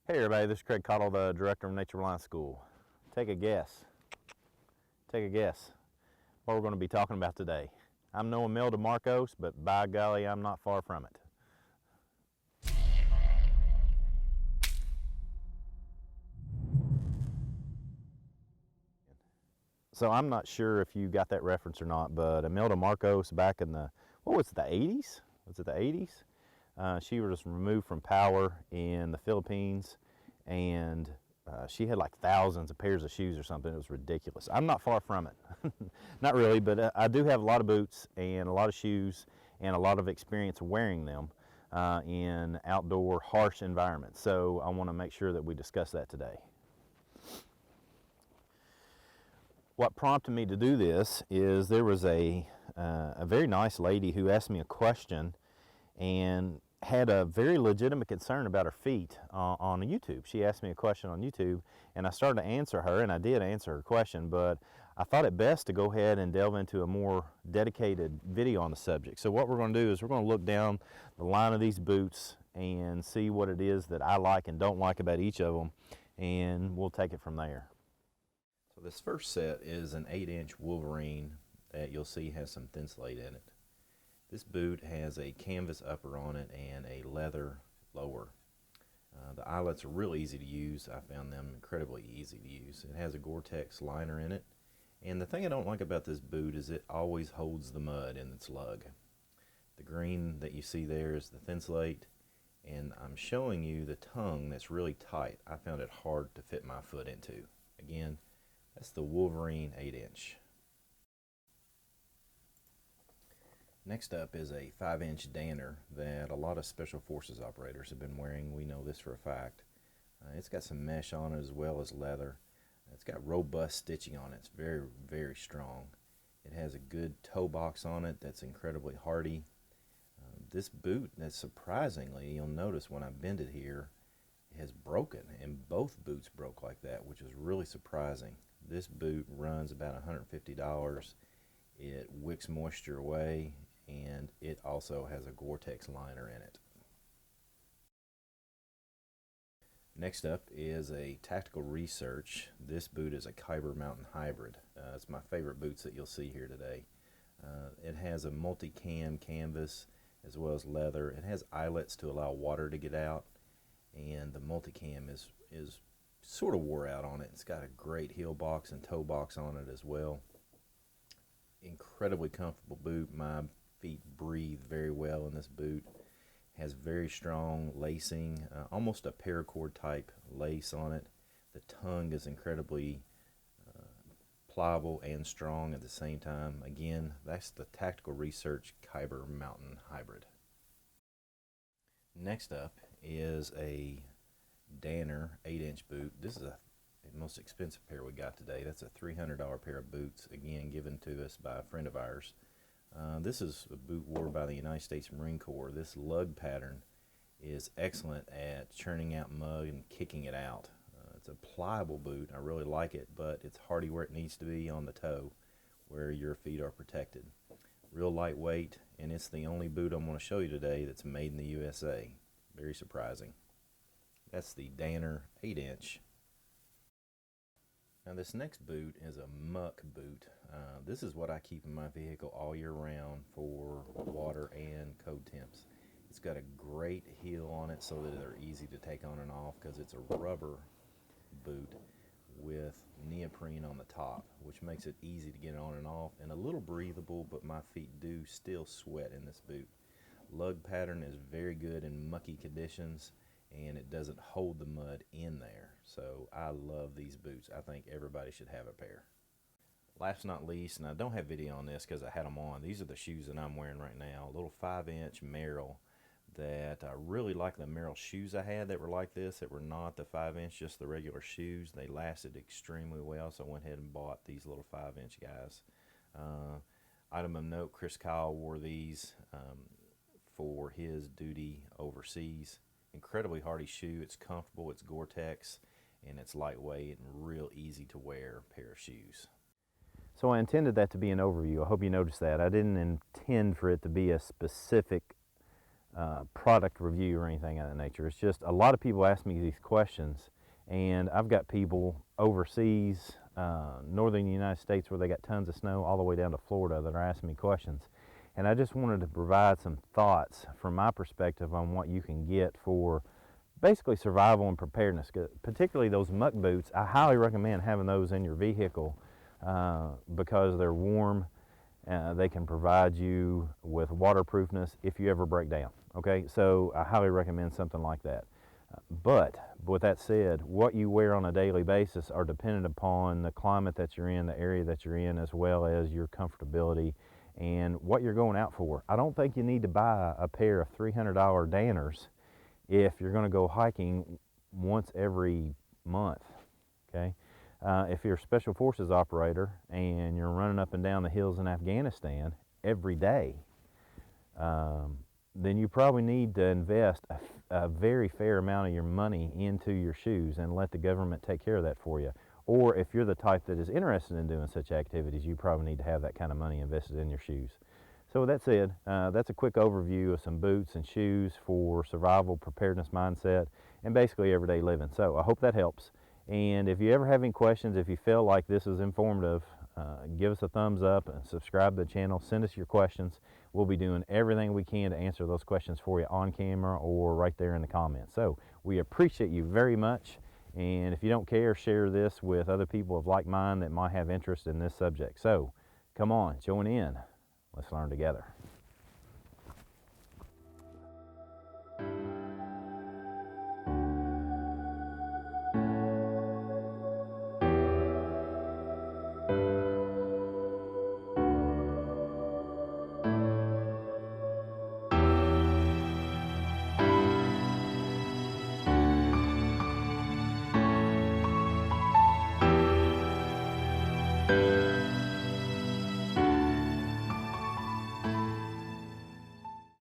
Hey everybody, this is Craig Cottle, the director of Nature Reliance School. Take a guess. Take a guess what we're going to be talking about today. I'm no Imelda Marcos, but by golly, I'm not far from it. So I'm not sure if you got that reference or not, but Imelda Marcos back in the, what was it, the 80s? Was it the 80s? She was removed from power in the Philippines, and she had like thousands of pairs of shoes or something. It was ridiculous. I'm not far from it. Not really, but I do have a lot of boots and a lot of shoes and a lot of experience wearing them in outdoor harsh environments. So I want to make sure that we discuss that today. What prompted me to do this is there was a very nice lady who asked me a question and had a very legitimate concern about her feet on YouTube. She asked me a question on YouTube, and I started to answer her, and I did answer her question, but I thought it best to go ahead and delve into a more dedicated video on the subject. So what we're going to do is we're going to look down the line of these boots and see what it is that I like and don't like about each of them, and we'll take it from there. So this first set is an 8-inch Wolverine that you'll see has some thin slate in it. This boot has a canvas upper on it and a leather lower. The eyelets are real easy to use. I found them incredibly easy to use. It has a Gore-Tex liner in it. And the thing I don't like about this boot is it always holds the mud in its lug. The green that you see there is the thin slate, and I'm showing you the tongue that's really tight. I found it hard to fit my foot into. Again, that's the Wolverine 8-inch. Next up is a 5-inch Danner that a lot of Special Forces operators have been wearing. We know this for a fact. It's got some mesh on it as well as leather. It's got robust stitching on it. It's very, very strong. It has a good toe box on it that's incredibly hardy. This boot, that's surprisingly, you'll notice when I bend it here, it has broken, and both boots broke like that, which is really surprising. This boot runs about $150. It wicks moisture away, and it also has a Gore-Tex liner in it. Next up is a Tactical Research. This boot is a Kyber Mountain Hybrid. It's my favorite boots that you'll see here today. It has a multi-cam canvas as well as leather. It has eyelets to allow water to get out, and the multi-cam is sort of wore out on it. It's got a great heel box and toe box on it as well. Incredibly comfortable boot. My feet breathe very well in this boot. Has very strong lacing, almost a paracord type lace on it. The tongue is incredibly pliable and strong at the same time. Again, that's the Tactical Research Kyber Mountain Hybrid. Next up is a Danner 8-inch boot. This is the most expensive pair we got today. That's a $300 pair of boots, again given to us by a friend of ours. This is a boot worn by the United States Marine Corps. This lug pattern is excellent at churning out mud and kicking it out. It's a pliable boot. I really like it, but it's hardy where it needs to be on the toe where your feet are protected. Real lightweight, and it's the only boot I'm going to show you today that's made in the USA. Very surprising. That's the Danner 8-inch. Now this next boot is a muck boot. This is what I keep in my vehicle all year round for water and cold temps. It's got a great heel on it so that they're easy to take on and off because it's a rubber boot with neoprene on the top, which makes it easy to get on and off and a little breathable, but my feet do still sweat in this boot. Lug pattern is very good in mucky conditions, and it doesn't hold the mud in there. So I love these boots. I think everybody should have a pair. Last but not least, and I don't have video on this because I had them on, these are the shoes that I'm wearing right now. A little 5-inch Merrell that I really like. The Merrell shoes I had that were like this, that were not the 5-inch, just the regular shoes. They lasted extremely well, so I went ahead and bought these little 5-inch guys. Item of note, Chris Kyle wore these for his duty overseas. Incredibly hardy shoe. It's comfortable, it's Gore-Tex, and it's lightweight and real easy to wear pair of shoes. So I intended that to be an overview. I hope you noticed that. I didn't intend for it to be a specific product review or anything of that nature. It's just a lot of people ask me these questions, and I've got people overseas, northern United States, where they got tons of snow, all the way down to Florida, that are asking me questions. And I just wanted to provide some thoughts from my perspective on what you can get for basically survival and preparedness, particularly those muck boots. I highly recommend having those in your vehicle because they're warm. They can provide you with waterproofness if you ever break down. Okay, so I highly recommend something like that. But with that said, what you wear on a daily basis are dependent upon the climate that you're in, the area that you're in, as well as your comfortability and what you're going out for. I don't think you need to buy a pair of $300 Danners if you're going to go hiking once every month. Okay, if you're a special forces operator and you're running up and down the hills in Afghanistan every day, then you probably need to invest a very fair amount of your money into your shoes and let the government take care of that for you. Or if you're the type that is interested in doing such activities, you probably need to have that kind of money invested in your shoes. So with that said, that's a quick overview of some boots and shoes for survival, preparedness mindset, and basically everyday living. So I hope that helps. And if you ever have any questions, if you feel like this is informative, give us a thumbs up and subscribe to the channel. Send us your questions. We'll be doing everything we can to answer those questions for you on camera or right there in the comments. So we appreciate you very much. And if you don't care, share this with other people of like mind that might have interest in this subject. So come on, join in. Let's learn together.